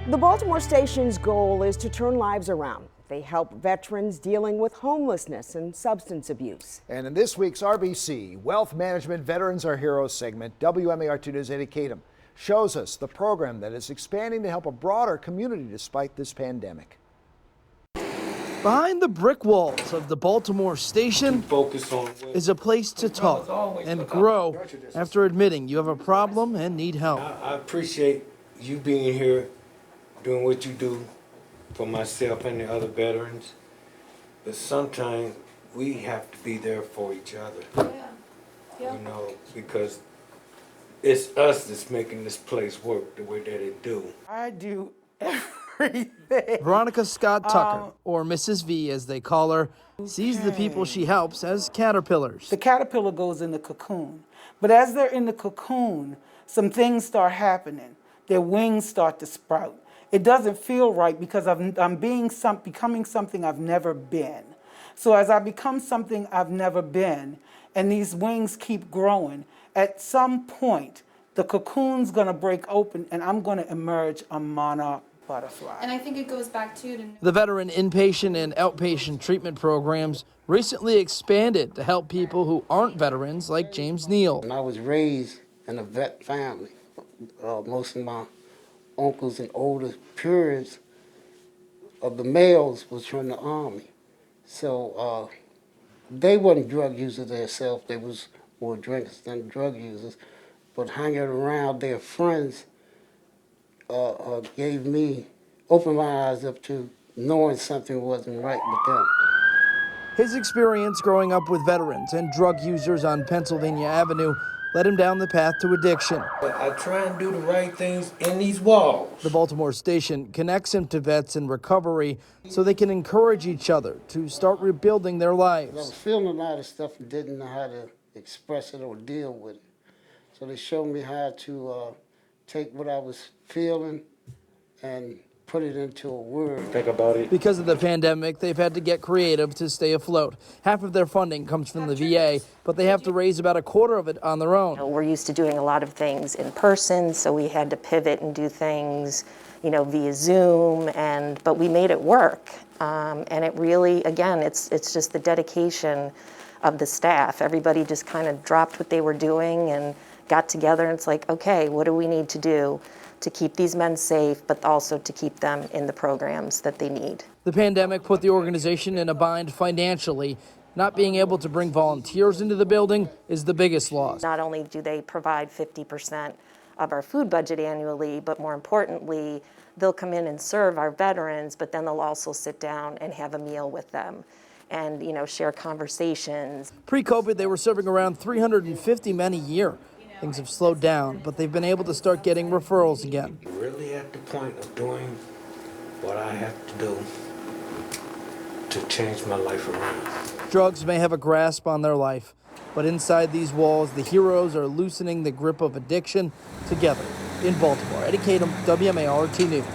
The Baltimore Station's goal is to turn lives around. They help veterans dealing with homelessness and substance abuse. And in this week's RBC Wealth Management Veterans Are Heroes segment, WMAR2 News' Eddie Kadam shows us the program that is expanding to help a broader community despite this pandemic. Behind the brick walls of the Baltimore Station is a place to talk and grow after admitting you have a problem and need help. I appreciate you being here, doing what you do for myself and the other veterans, but sometimes we have to be there for each other. You know, because it's us that's making this place work the way that it do. I do everything. Veronica Scott Tucker, or Mrs. V as they call her, sees the people she helps as caterpillars. The caterpillar goes in the cocoon, but as they're in the cocoon, some things start happening. Their wings start to sprout. It doesn't feel right because I'm becoming something I've never been. So as I become something I've never been, and these wings keep growing, at some point, the cocoon's gonna break open and I'm gonna emerge a monarch butterfly. And I think it goes back to The veteran inpatient and outpatient treatment programs recently expanded to help people who aren't veterans like James Neal. And I was raised in a vet family. Most of my uncles and older periods of the males was from the Army. So they wasn't drug users themselves, they was more drinkers than drug users. But hanging around their friends opened my eyes up to knowing something wasn't right with them. His experience growing up with veterans and drug users on Pennsylvania Avenue led him down the path to addiction. I try and do the right things in these walls. The Baltimore Station connects him to vets in recovery so they can encourage each other to start rebuilding their lives. I was feeling a lot of stuff and didn't know how to express it or deal with it. So they showed me how to take what I was feeling and put it into a word. Think about it. Because of the pandemic, they've had to get creative to stay afloat. Half of their funding comes from the VA, but they have to raise about a quarter of it on their own. We're used to doing a lot of things in person, so we had to pivot and do things, via Zoom, but we made it work. And it really, again, it's just the dedication of the staff. Everybody just kind of dropped what they were doing and got together, and it's like, okay, what do we need to do to keep these men safe, but also to keep them in the programs that they need. The pandemic put the organization in a bind financially. Not being able to bring volunteers into the building is the biggest loss. Not only do they provide 50% of our food budget annually, but more importantly, they'll come in and serve our veterans, but then they'll also sit down and have a meal with them and, share conversations. Pre-COVID, they were serving around 350 men a year. Things have slowed down, but they've been able to start getting referrals again. Really at the point of doing what I have to do to change my life around. Drugs may have a grasp on their life, but inside these walls, the heroes are loosening the grip of addiction together. In Baltimore, Eddie Kadam, WMAR-T News.